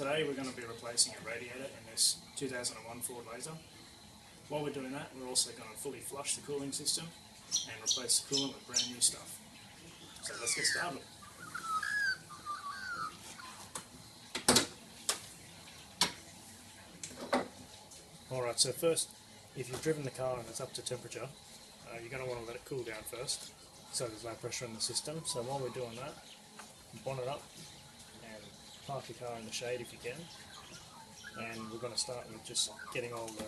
Today we're going to be replacing a radiator in this 2001 Ford Laser. While we're doing that, we're also going to fully flush the cooling system and replace the coolant with brand new stuff. So let's get started. Alright, so first, if you've driven the car and it's up to temperature, you're going to want to let it cool down first, so there's no pressure in the system. So while we're doing that, bonn it up and park your car in the shade if you can. And we're going to start with just getting all the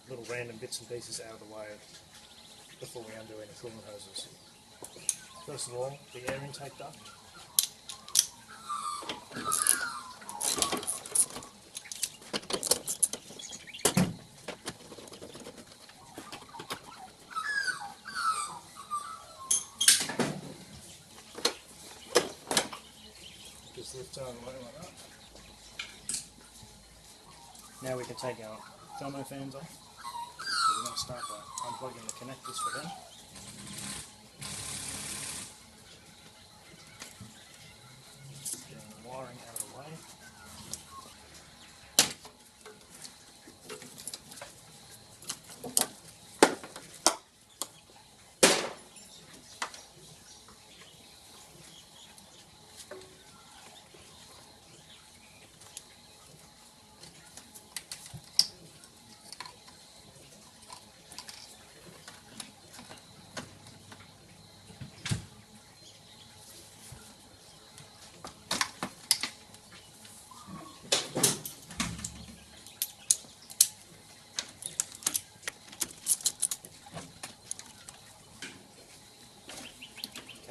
little random bits and pieces out of the way before we undo any coolant hoses. First of all, the air intake duct. Just lift out of the way like that. Now we can take our thermo fans off. So we're going to start by unplugging the connectors for them. Getting the wiring out of the way.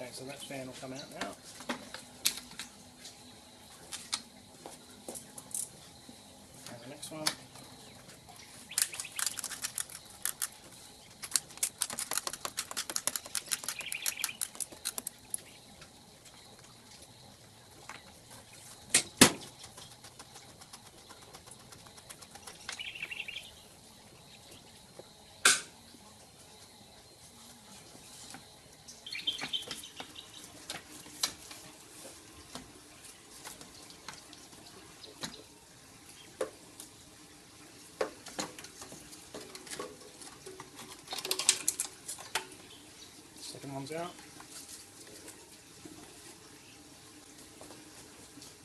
Okay, so that fan will come out now. And the next one. Second one's out.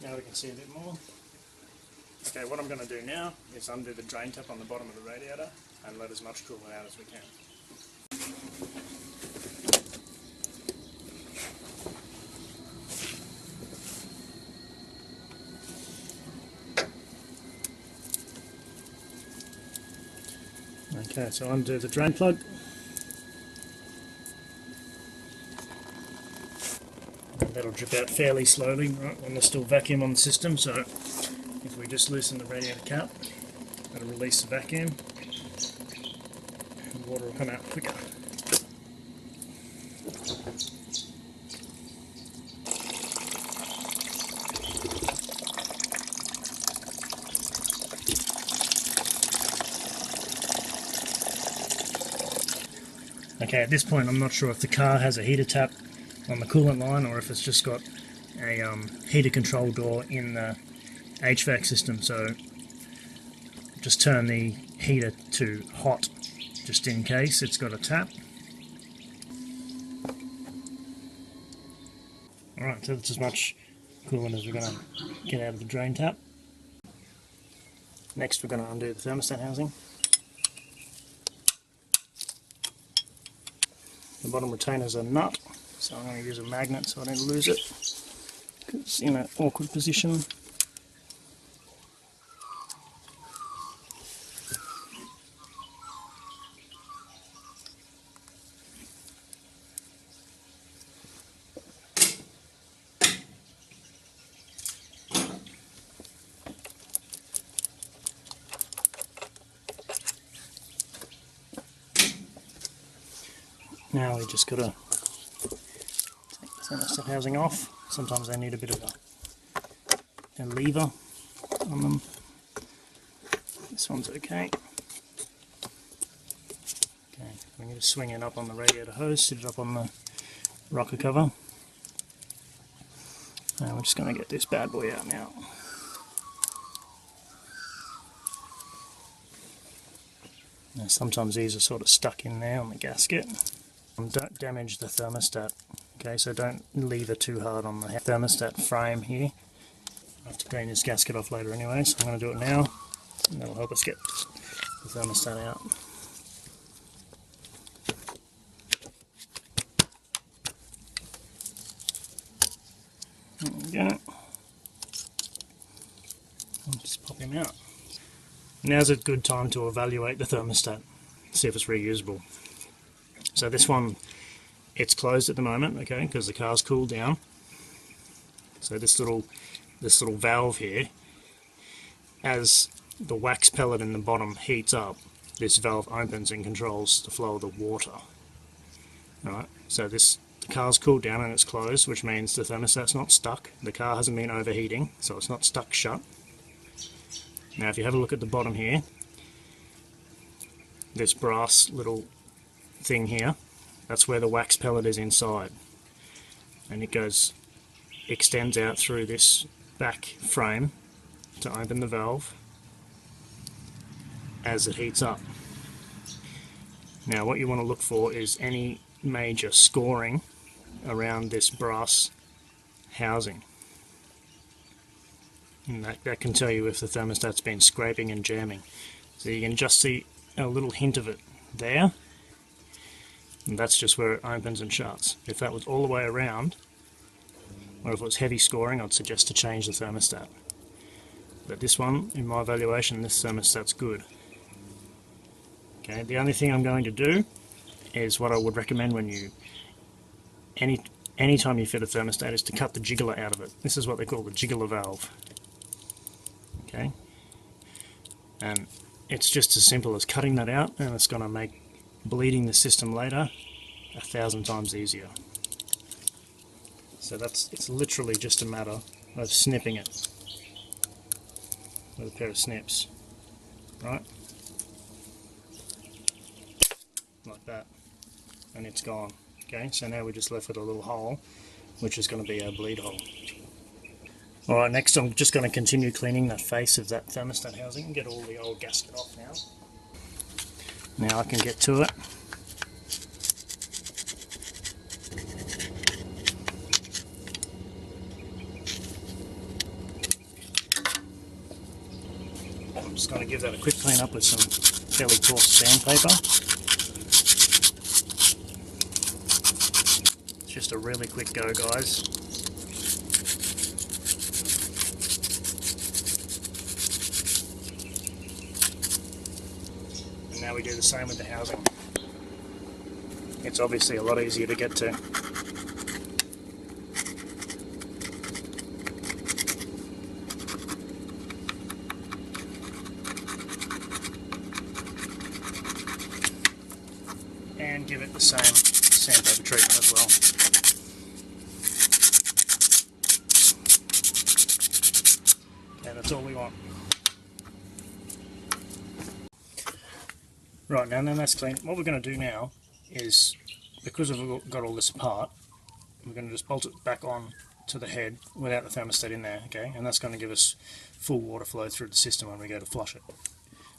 Now we can see a bit more. Okay, what I'm going to do now is undo the drain tap on the bottom of the radiator and let as much coolant out as we can. Okay, so undo the drain plug. That'll drip out fairly slowly, right, when there's still vacuum on the system, so if we just loosen the radiator cap, that'll release the vacuum and water will come out quicker. Okay, at this point I'm not sure if the car has a heater tap on the coolant line or if it's just got a heater control door in the HVAC system, so just turn the heater to hot just in case it's got a tap. Alright, so that's as much coolant as we're going to get out of the drain tap. Next we're going to undo the thermostat housing. The bottom retainer's a nut, so I'm going to use a magnet so I don't lose it. It's in an awkward position. Now we just got to take the thermostat housing off. Sometimes they need a bit of a lever on them. This one's okay. Okay, we need to swing it up on the radiator hose, sit it up on the rocker cover. And we're just going to get this bad boy out now. Now, sometimes these are sort of stuck in there on the gasket. Don't damage the thermostat, okay, so don't leave it too hard on the thermostat frame here. I have to clean this gasket off later anyway, so I'm going to do it now, and that'll help us get the thermostat out. There we go. I'll just pop him out. Now's a good time to evaluate the thermostat, see if it's reusable. So this one, it's closed at the moment, okay, because the car's cooled down. So this little valve here, as the wax pellet in the bottom heats up, this valve opens and controls the flow of the water. Alright, so the car's cooled down and it's closed, which means the thermostat's not stuck. The car hasn't been overheating, so it's not stuck shut. Now if you have a look at the bottom here, this brass little thing here, that's where the wax pellet is inside. And it extends out through this back frame to open the valve as it heats up. Now what you want to look for is any major scoring around this brass housing. And that can tell you if the thermostat's been scraping and jamming. So you can just see a little hint of it there, and that's just where it opens and shuts. If that was all the way around, or if it was heavy scoring, I'd suggest to change the thermostat. But this one, in my evaluation, this thermostat's good. Okay, the only thing I'm going to do is what I would recommend when you anytime you fit a thermostat is to cut the jiggler out of it. This is what they call the jiggler valve. Okay, and it's just as simple as cutting that out, and it's going to make bleeding the system later 1,000 times easier. So it's literally just a matter of snipping it with a pair of snips, right? Like that, and it's gone. Okay, so now we're just left with a little hole, which is going to be our bleed hole. Alright, next I'm just going to continue cleaning the face of that thermostat housing and get all the old gasket off now. Now I can get to it. I'm just going to give that a quick clean up with some fairly coarse sandpaper. It's just a really quick go, guys. And now we do the same with the housing. It's obviously a lot easier to get to. And give it the same sandpaper treatment as well. Okay, that's all we want. Right, now then that's clean. What we're going to do now is, because we've got all this apart, we're going to just bolt it back on to the head without the thermostat in there, okay? And that's going to give us full water flow through the system when we go to flush it.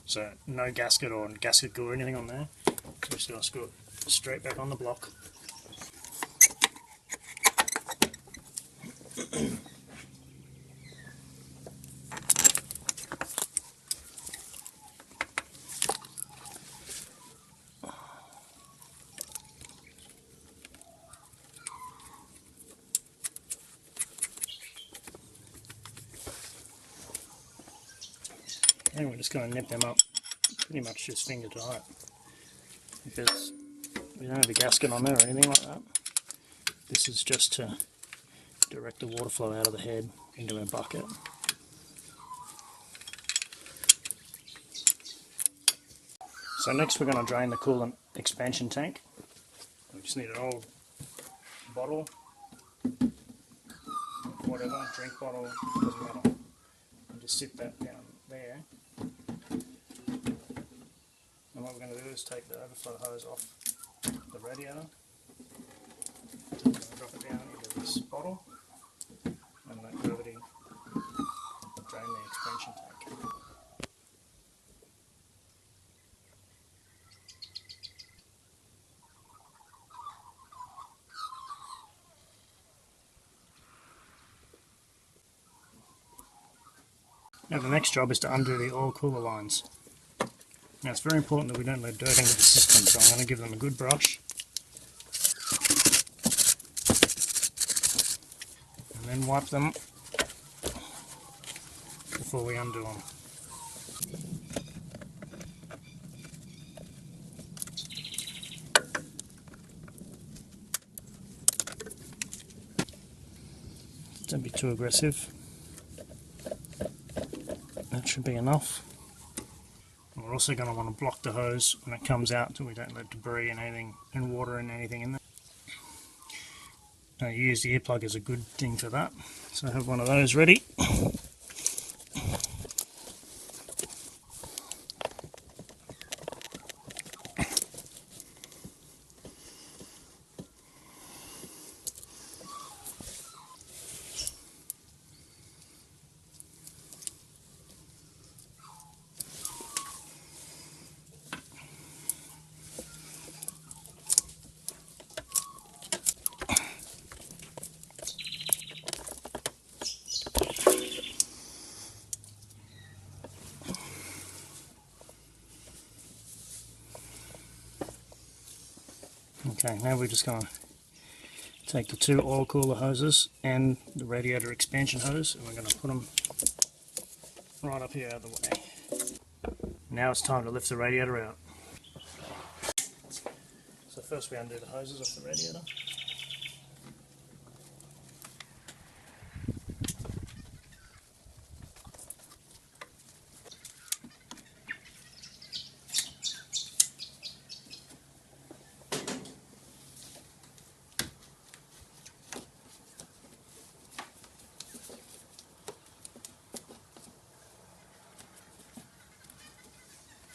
So no gasket or gasket glue or anything on there. We're just going to screw it straight back on the block. And we're just going to nip them up pretty much just finger tight, because we don't have a gasket on there or anything like that. This is just to direct the water flow out of the head into a bucket. So next we're going to drain the coolant expansion tank. We just need an old bottle, whatever, drink bottle, doesn't matter. And just sit that down there. And what we're going to do is take the overflow hose off the radiator. So we're going to drop it down into this bottle, and that gravity will drain the expansion tank. Now the next job is to undo the oil cooler lines. Now it's very important that we don't let dirt into the system, so I'm going to give them a good brush. And then wipe them before we undo them. Don't be too aggressive. That should be enough. And we're also going to want to block the hose when it comes out so we don't let debris and anything and water and anything in there. Now, use the earplug as a good thing for that. So I have one of those ready. Okay, now we're just going to take the two oil cooler hoses and the radiator expansion hose, and we're going to put them right up here out of the way. Now it's time to lift the radiator out. So first we undo the hoses off the radiator.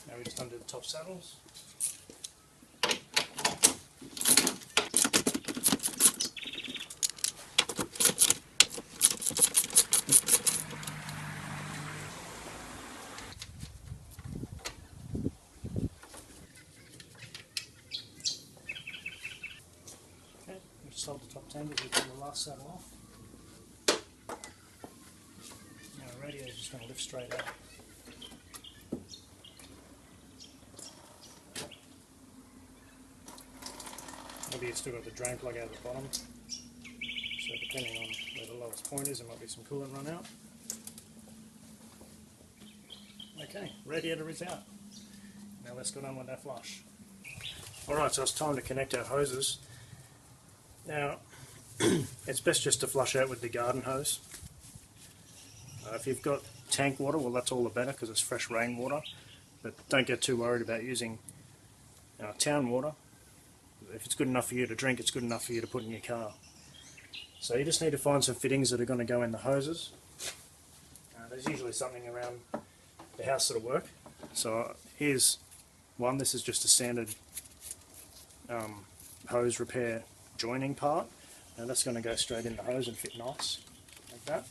Now we just undo the top saddles. Okay, we just hold the top tenders and pull the last saddle off. Now the radiator is just going to lift straight out. Maybe you've still got the drain plug out at the bottom, so depending on where the lowest point is, there might be some coolant run out. Okay, radiator is out. Now let's go down with that flush. Alright, so it's time to connect our hoses. Now, it's best just to flush out with the garden hose. If you've got tank water, well that's all the better because it's fresh rainwater, but don't get too worried about using town water. If it's good enough for you to drink, it's good enough for you to put in your car. So you just need to find some fittings that are going to go in the hoses. There's usually something around the house that'll work. So here's one. This is just a standard hose repair joining part. Now that's going to go straight in the hose and fit nice, like that.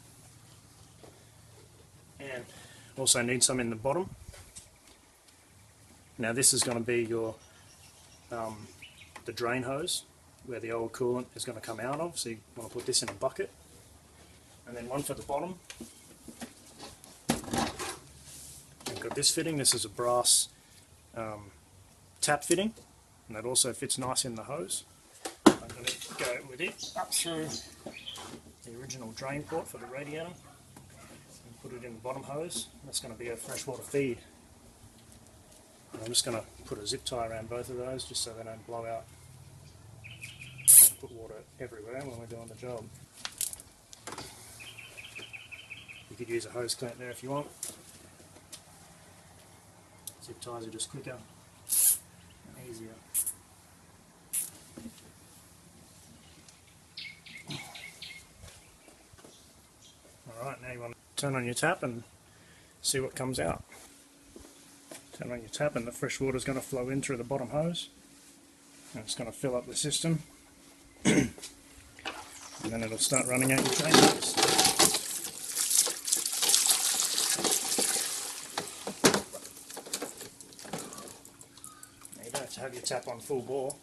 And also need some in the bottom. Now this is going to be your the drain hose where the old coolant is going to come out of, so you want to put this in a bucket, and then one for the bottom. I've got this fitting. This is a brass tap fitting, and that also fits nice in the hose. I'm going to go with it up through the original drain port for the radiator and put it in the bottom hose. That's going to be a freshwater feed. And I'm just going to put a zip tie around both of those just so they don't blow out and put water everywhere when we're doing the job. You could use a hose clamp there if you want. Zip ties are just quicker and easier. Alright, now you want to turn on your tap and see what comes out. Turn on your tap and the fresh water is going to flow in through the bottom hose, and it's going to fill up the system and then it'll start running out your drain hose. Now you don't have to have your tap on full bore.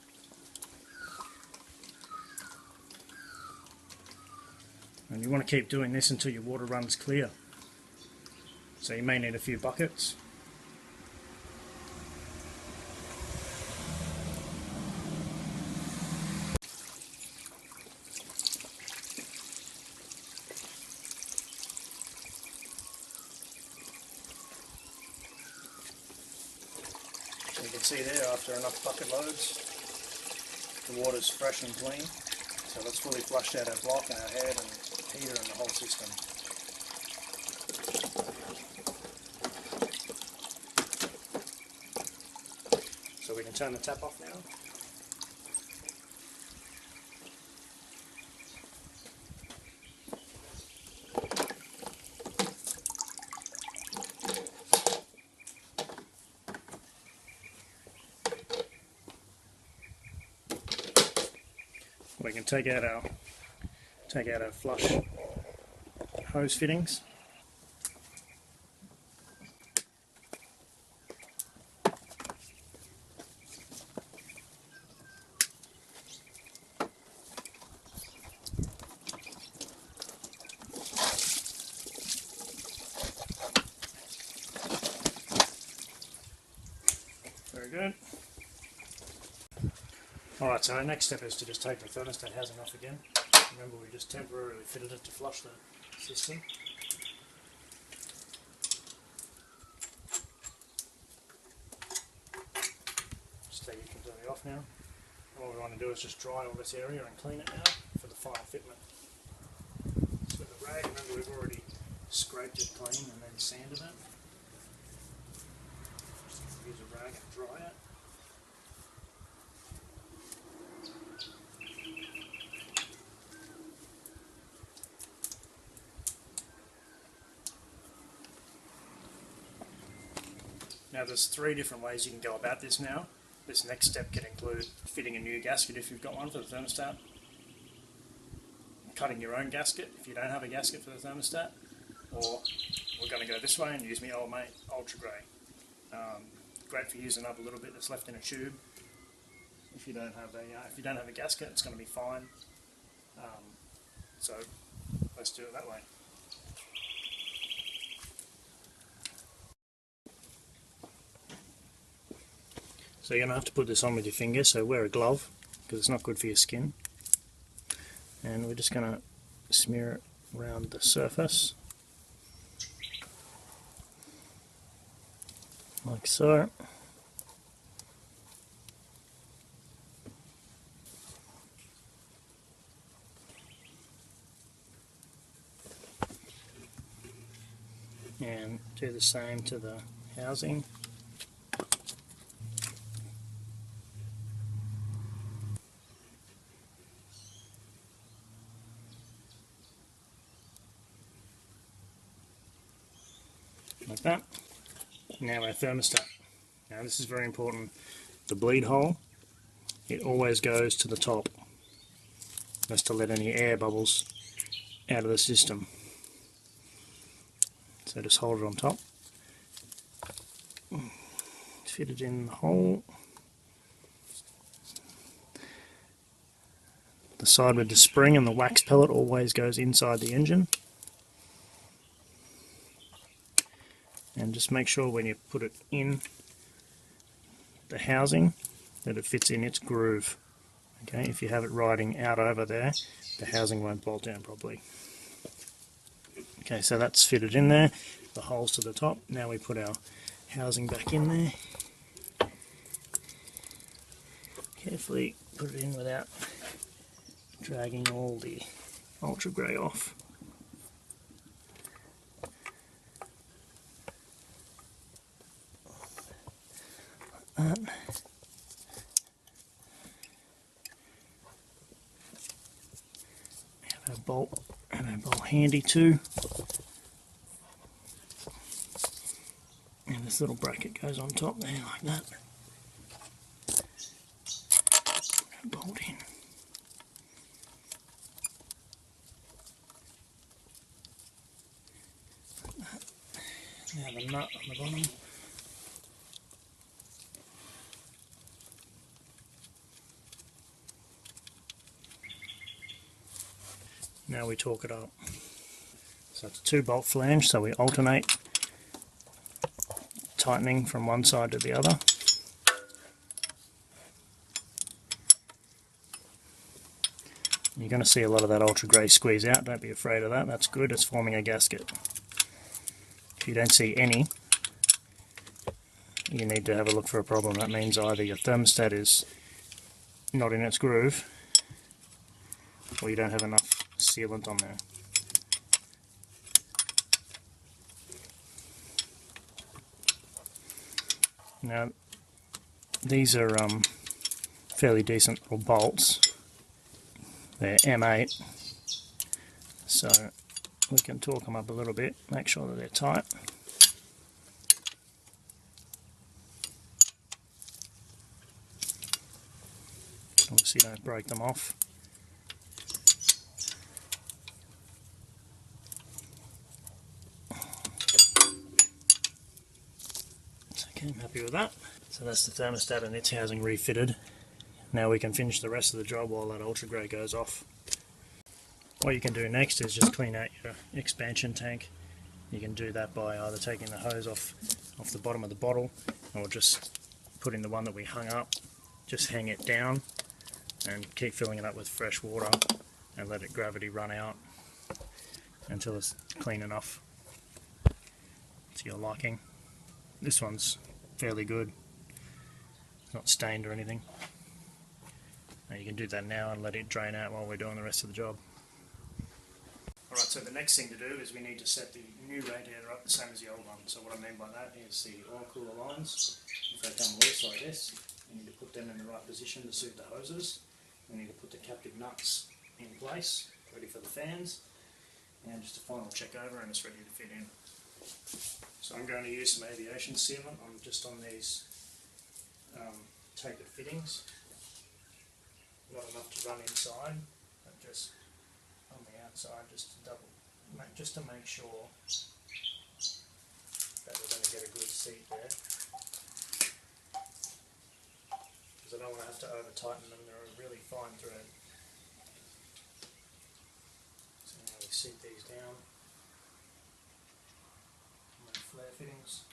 And you want to keep doing this until your water runs clear. So you may need a few buckets. So you can see there, after enough bucket loads, the water's fresh and clean. So that's fully flushed out our block and our head and heater and the whole system. So we can turn the tap off now. We can take out our flush hose fittings. Very good. Alright, so our next step is to just take the thermostat housing off again. Remember, we just temporarily fitted it to flush the system. Just take it completely off now. And what we want to do is just dry all this area and clean it now for the final fitment. So with the rag, remember we've already scraped it clean and then sanded it. Just use a rag and dry it. Now there's 3 different ways you can go about this now. This next step can include fitting a new gasket if you've got one for the thermostat, cutting your own gasket if you don't have a gasket for the thermostat, or we're going to go this way and use my old mate Ultra Grey. Great for using up a little bit that's left in a tube. If you don't have a gasket, it's going to be fine. So let's do it that way. So you're going to have to put this on with your finger, so wear a glove because it's not good for your skin. And we're just going to smear it around the surface, like so. And do the same to the housing. Like that. Now our thermostat. Now this is very important. The bleed hole, it always goes to the top. That's to let any air bubbles out of the system. So just hold it on top. Fit it in the hole. The side with the spring and the wax pellet always goes inside the engine. And just make sure when you put it in the housing that it fits in its groove. Okay, if you have it riding out over there, the housing won't bolt down properly. Okay, so that's fitted in there, the holes to the top. Now we put our housing back in there. Carefully put it in without dragging all the Ultra Grey off. That. Have our bolt handy too. And this little bracket goes on top there like that. Bolt in. Like that. Now the nut on the bottom. Now we torque it up. So it's a 2-bolt flange, so we alternate tightening from one side to the other. You're going to see a lot of that ultra grey squeeze out. Don't be afraid of that. That's good. It's forming a gasket. If you don't see any, you need to have a look for a problem. That means either your thermostat is not in its groove, or you don't have enough sealant on there. Now, these are fairly decent little bolts. They're M8, so we can torque them up a little bit, make sure that they're tight. Obviously don't break them off. Okay, I'm happy with that. So that's the thermostat and its housing refitted. Now we can finish the rest of the job while that ultra grey goes off. What you can do next is just clean out your expansion tank. You can do that by either taking the hose off the bottom of the bottle, or just putting the one that we hung up, just hang it down and keep filling it up with fresh water and let it gravity run out until it's clean enough to your liking. This one's fairly good, it's not stained or anything. Now you can do that now and let it drain out while we're doing the rest of the job. Alright, so the next thing to do is we need to set the new radiator up the same as the old one. So what I mean by that is the oil cooler lines, if they come loose like this, you need to put them in the right position to suit the hoses. We need to put the captive nuts in place, ready for the fans, and just a final check over and it's ready to fit in. So I'm going to use some aviation sealant just on these tapered fittings. Not enough to run inside, but just on the outside, just to make sure that we're going to get a good seat there. Because I don't want to have to over tighten them, they're a really fine thread. So now we seat these down. And then flare fittings.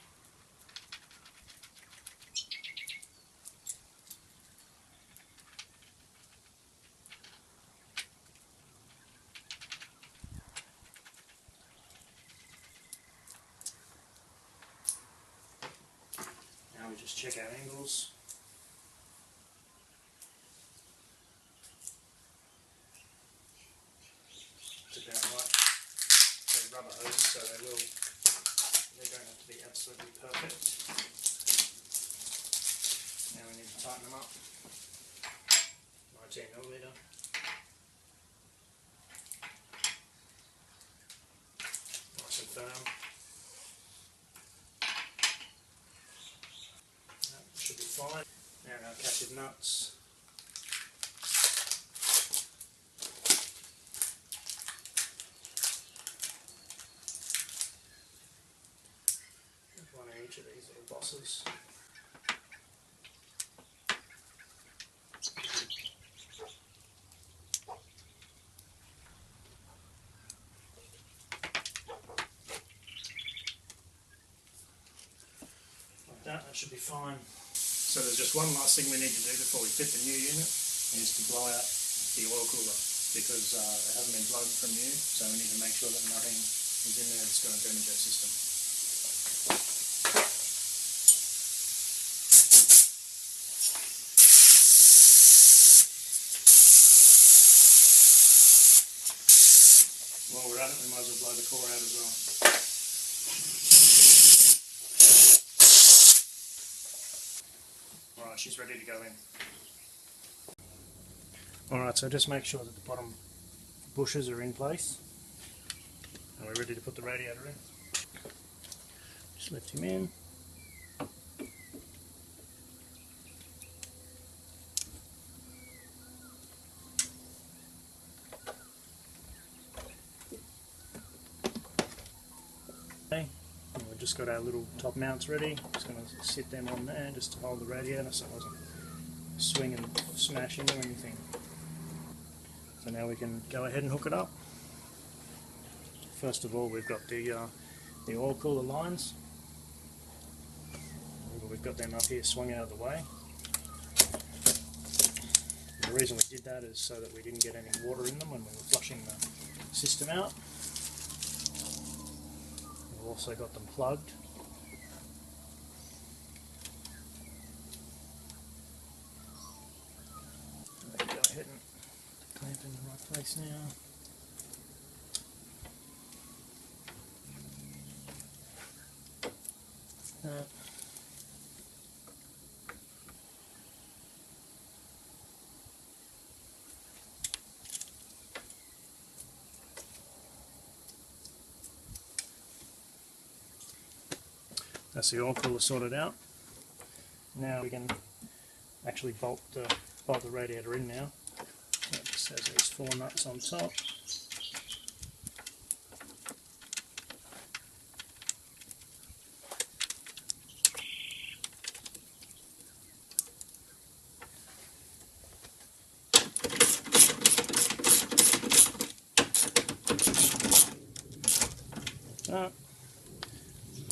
Now we just check our angles. It's about right. They're rubber hoses, so they don't have to be absolutely perfect. Now we need to tighten them up. 19mm. Nice and firm. Should be fine. Now our captive nuts. One in each of these little bosses. Like that, that should be fine. So there's just one last thing we need to do before we fit the new unit, is to blow out the oil cooler, because it hasn't been plugged from new, so we need to make sure that nothing is in there that's going to damage our system. While we're at it, we might as well blow the core out as well. Alright, she's ready to go in. Alright, so just make sure that the bottom bushes are in place. And we're ready to put the radiator in. Just lift him in. Okay, and we've just got our little top mounts ready. Just going to sit them on there just to hold the radiator so it doesn't swing and smash into anything. So now we can go ahead and hook it up. First of all, we've got the oil cooler lines. we've got them up here swung out of the way. The reason we did that is so that we didn't get any water in them when we were flushing the system out. We've also got them plugged. Go ahead and clamp in the right place now. That's the oil cooler sorted out. Now we can actually bolt the radiator in now. So it just has these 4 nuts on top.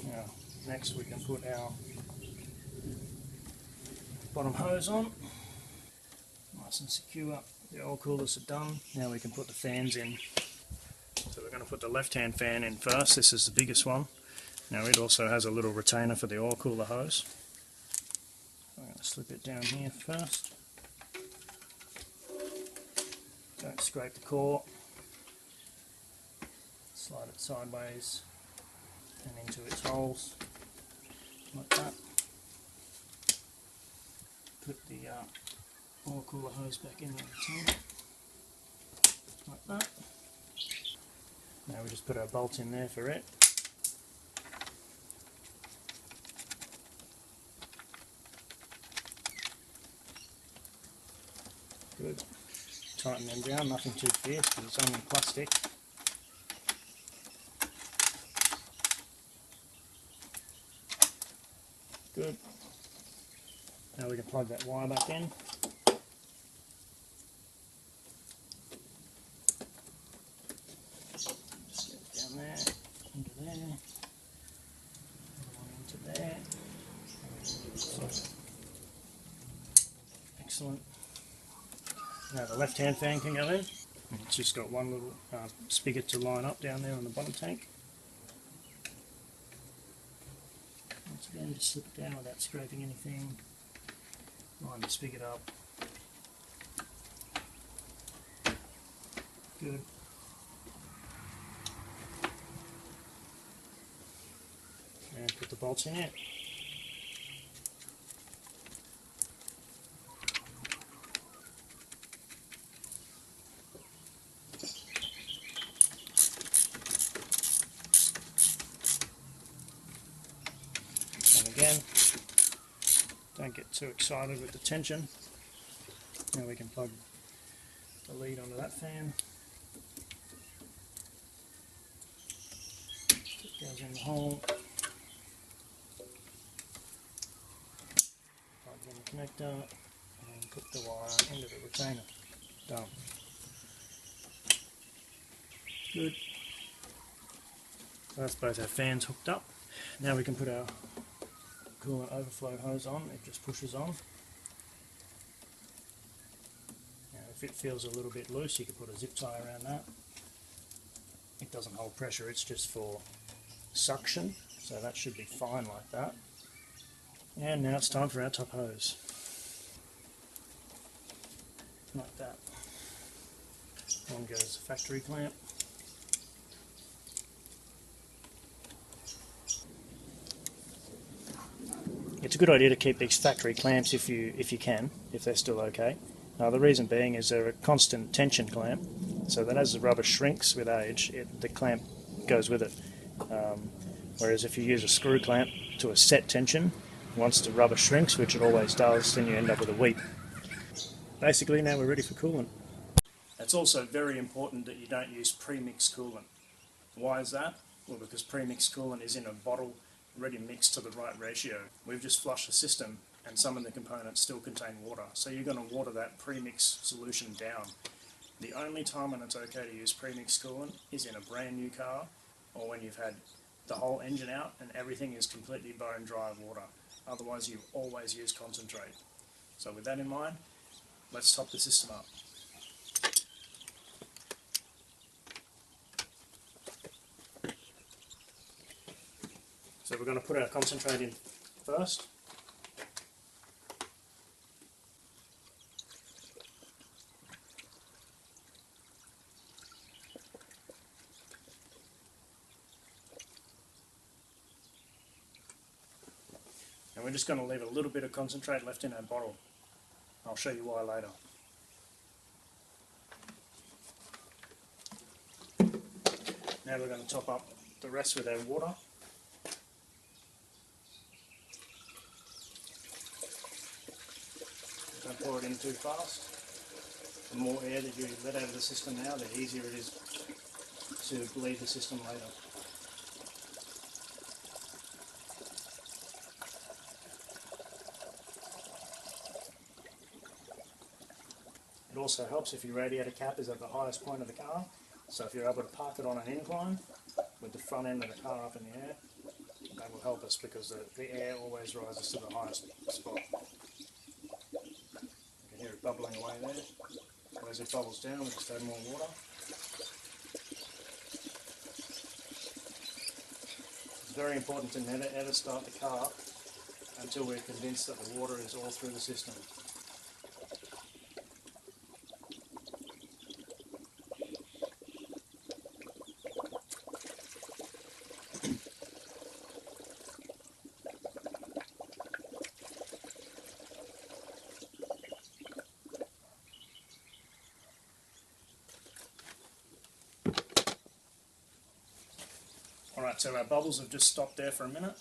Now, next we can put our bottom hose on. Nice and secure. The oil coolers are done. Now we can put the fans in. So we're going to put the left-hand fan in first. This is the biggest one. Now it also has a little retainer for the oil cooler hose. I'm going to slip it down here first. Don't scrape the core. Slide it sideways and into its holes like that. Put the oil cooler hose back in the retainer like that. Now we just put our bolt in there for it. Good. Tighten them down, nothing too fierce because it's only plastic. Good. Now we can plug that wire back in. Just get it down there, into there, into there. Excellent. Now the left-hand fan can go in. It's just got one little spigot to line up down there on the bottom tank. Once again, just slip it down without scraping anything. Line the spigot up. Good. And put the bolts in it. And again, don't get too excited with the tension. Now we can plug the lead onto that fan. It goes in the hole. Plug in the connector and put the wire into the retainer. Done. Good. So that's both our fans hooked up. Now we can put our coolant overflow hose on. It just pushes on. Now if it feels a little bit loose, you can put a zip tie around that. It doesn't hold pressure, it's just for suction, so that should be fine like that. And now it's time for our top hose. Like that. On goes the factory clamp. It's a good idea to keep these factory clamps if you can, if they're still okay. Now the reason being is they're a constant tension clamp, so that as the rubber shrinks with age, the clamp goes with it. Whereas if you use a screw clamp to a set tension, once the rubber shrinks, which it always does, then you end up with a weep. Basically now we're ready for coolant. It's also very important that you don't use premix coolant. Why is that? Well, because premix coolant is in a bottle ready mixed to the right ratio. We've just flushed the system and some of the components still contain water, so you're going to water that premix solution down. The only time when it's okay to use premix coolant is in a brand new car or when you've had the whole engine out and everything is completely bone dry water. otherwise you always use concentrate. So with that in mind, let's top the system up. So we're going to put our concentrate in first. And we're just going to leave a little bit of concentrate left in our bottle. I'll show you why later. Now we're going to top up the rest with our water. Don't pour it in too fast. The more air that you let out of the system now, the easier it is to bleed the system later. It also helps if your radiator cap is at the highest point of the car, so if you're able to park it on an incline with the front end of the car up in the air, that will help us because the air always rises to the highest spot. You can hear it bubbling away there. So as it bubbles down, we just add more water. It's very important to never ever start the car until we're convinced that the water is all through the system. Alright, so our bubbles have just stopped there for a minute.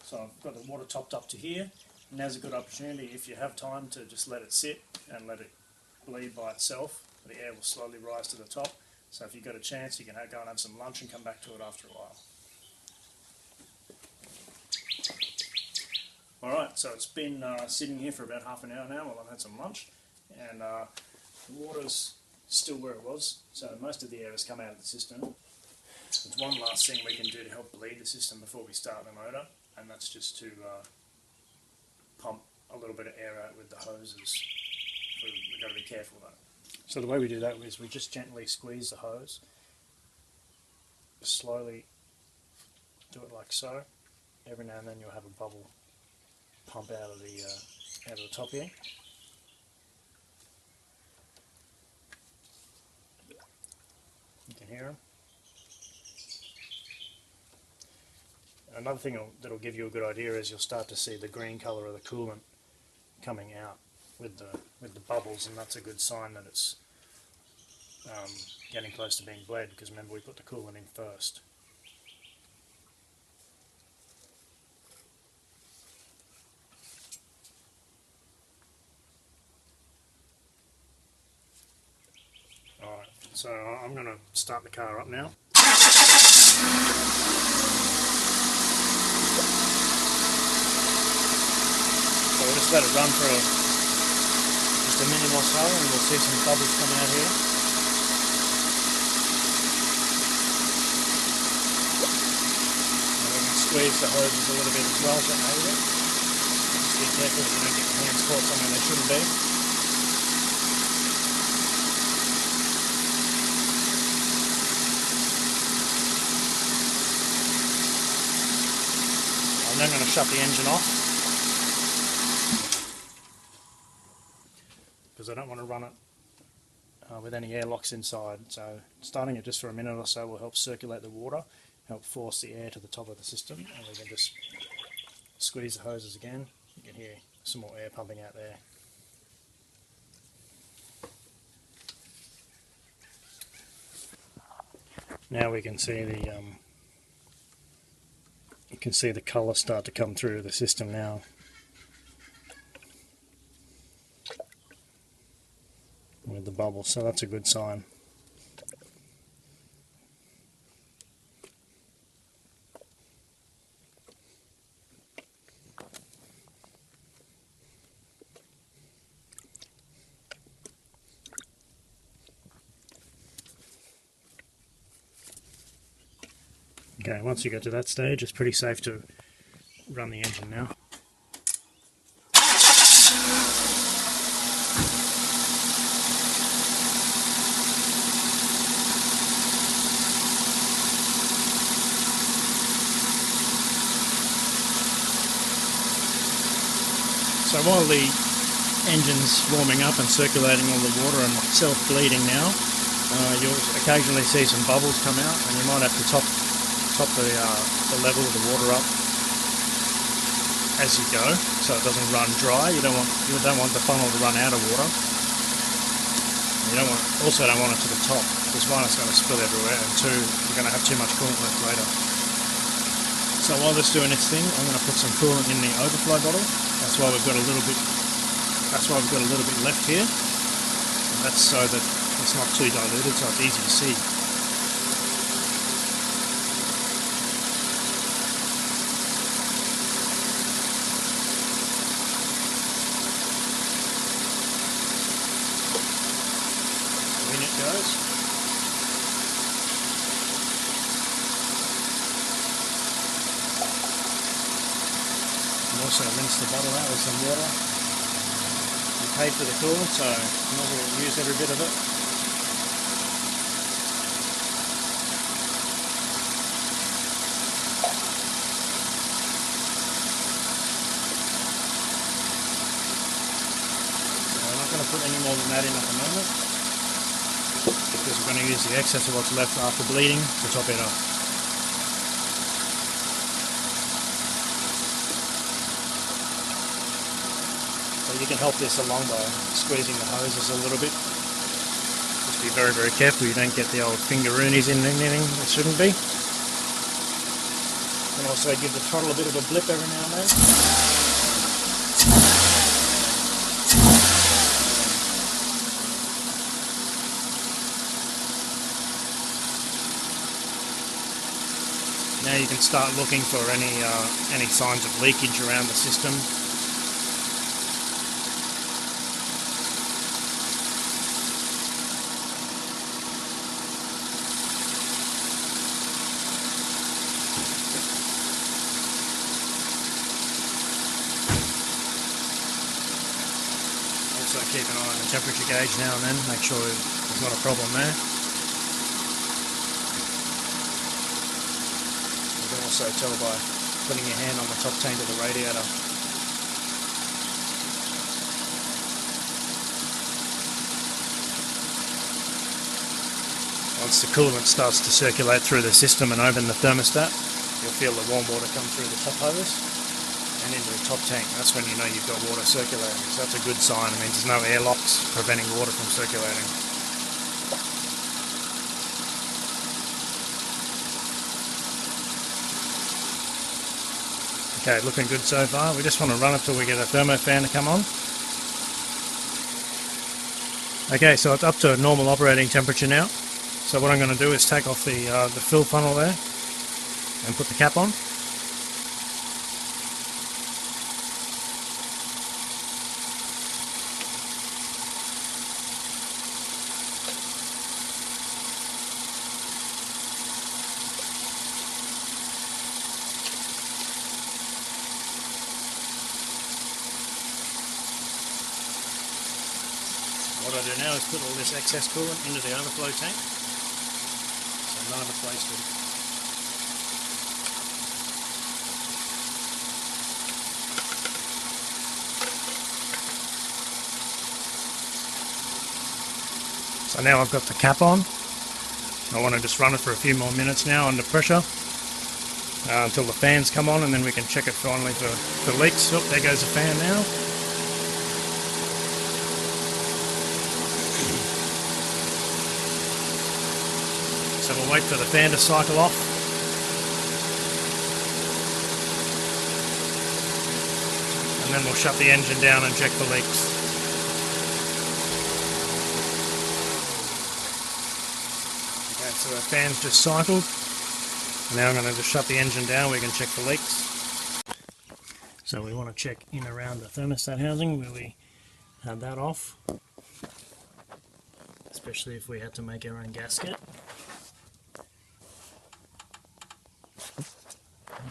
So I've got the water topped up to here. Now's a good opportunity, if you have time, to just let it sit and let it bleed by itself. The air will slowly rise to the top. So if you've got a chance, you can go and have some lunch and come back to it after a while. Alright, so it's been sitting here for about half an hour now while I've had some lunch. And the water's still where it was, so most of the air has come out of the system. There's one last thing we can do to help bleed the system before we start the motor, and that's just to pump a little bit of air out with the hoses. So we've got to be careful of that. So the way we do that is we just gently squeeze the hose, slowly do it like so. Every now and then you'll have a bubble pump out of the top here. You can hear them. Another thing that'll give you a good idea is you'll start to see the green colour of the coolant coming out with the bubbles, and that's a good sign that it's getting close to being bled, because remember we put the coolant in first. Alright, so I'm going to start the car up now. So we'll just let it run for just a minute or so, and we'll see some bubbles come out here. And we can squeeze the hoses a little bit as well to aid it. Just be careful that you don't get your hands caught somewhere they shouldn't be. I'm then going to shut the engine off, because I don't want to run it with any airlocks inside. So starting it just for a minute or so will help circulate the water, help force the air to the top of the system, and we can just squeeze the hoses again. You can hear some more air pumping out there. Now we can see the colour start to come through the system now. With the bubbles, so that's a good sign. Okay, once you get to that stage, it's pretty safe to run the engine now. So while the engine's warming up and circulating all the water and self-bleeding now, you'll occasionally see some bubbles come out, and you might have to top the level of the water up as you go, so it doesn't run dry. You don't want the funnel to run out of water. You also don't want it to the top, because one, it's going to spill everywhere, and two, you're going to have too much coolant left later. So while this is doing its thing, I'm going to put some coolant in the overflow bottle. That's why we've got a little bit left here, and that's so that it's not too diluted, so it's easy to see. In it goes. And also rinse the bottle out with some water. You paid for the coolant, so you might as well use every bit of it. So we're not going to put any more than that in at the moment, because we're going to use the excess of what's left after bleeding to top it up. So you can help this along by squeezing the hoses a little bit. Just be very, very careful you don't get the old fingeroonies in anything that shouldn't be. And also give the throttle a bit of a blip every now and then. Now you can start looking for any signs of leakage around the system. Also keep an eye on the temperature gauge now and then, make sure there's not a problem there. Also tell by putting your hand on the top tank of the radiator. Once the coolant starts to circulate through the system and open the thermostat, you'll feel the warm water come through the top hose and into the top tank. That's when you know you've got water circulating. So that's a good sign. It means there's no airlocks preventing water from circulating. Okay, looking good so far. We just want to run it till we get a thermo fan to come on. Okay, so it's up to normal operating temperature now. So what I'm going to do is take off the fill funnel there and put the cap on. What I do now is put all this excess coolant into the overflow tank, so none of it's wasted. So now I've got the cap on. I want to just run it for a few more minutes now under pressure until the fans come on, and then we can check it finally for leaks. Oh, there goes the fan now. So we'll wait for the fan to cycle off. And then we'll shut the engine down and check for leaks. Okay, so the fan's just cycled. Now I'm going to just shut the engine down, we can check for leaks. So we want to check in around the thermostat housing where we had that off. Especially if we had to make our own gasket.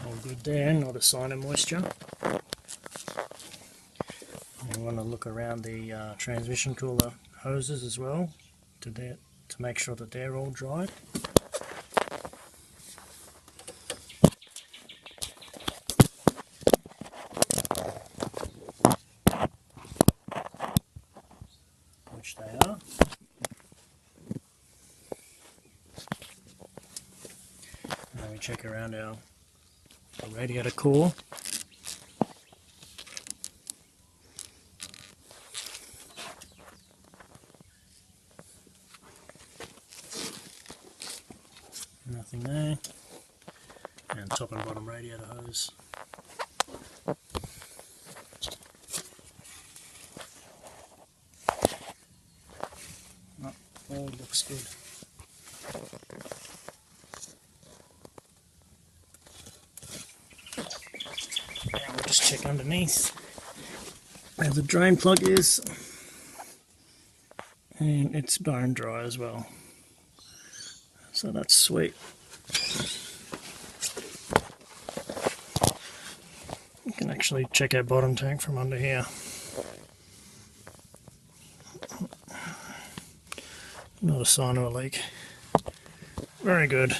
All good there, not a sign of moisture. And we want to look around the transmission cooler hoses as well to make sure that they're all dry. Now we check around our radiator core. Nothing there. And top and bottom radiator hose. Oh, all looks good. Now we'll just check underneath where the drain plug is, and it's bone dry as well, so that's sweet. You can actually check our bottom tank from under here. Not a sign of a leak. Very good.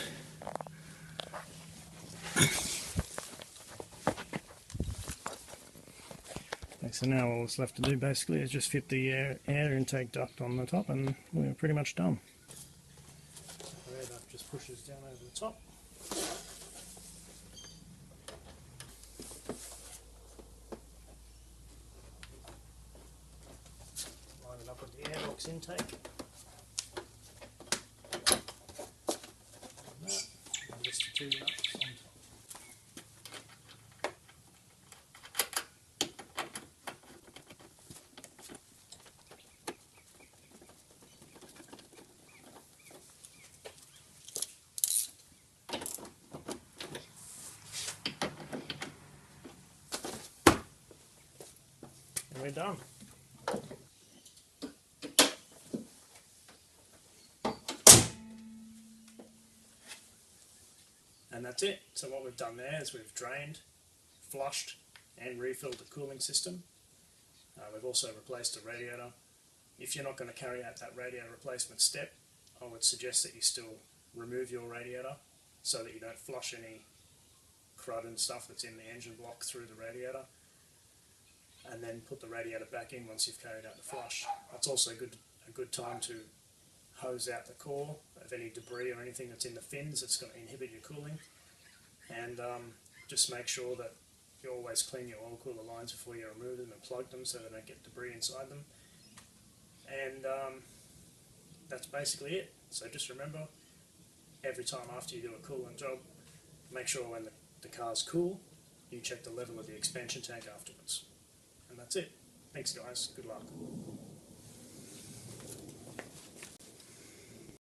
So now all that's left to do basically is just fit the air intake duct on the top, and we're pretty much done. The air duct just pushes down over the top. Line it up with the airbox intake. And that, and just the two nuts on top. And we're done. And that's it. So what we've done there is we've drained, flushed and refilled the cooling system. We've also replaced the radiator. If you're not going to carry out that radiator replacement step, I would suggest that you still remove your radiator so that you don't flush any crud and stuff that's in the engine block through the radiator, and then put the radiator back in once you've carried out the flush. That's also a good time to hose out the core of any debris or anything that's in the fins that's going to inhibit your cooling, and just make sure that you always clean your oil cooler lines before you remove them and plug them so they don't get debris inside them. And that's basically it. So just remember, every time after you do a coolant job, make sure when the car's cool, you check the level of the expansion tank afterwards. And that's it. Thanks guys, good luck.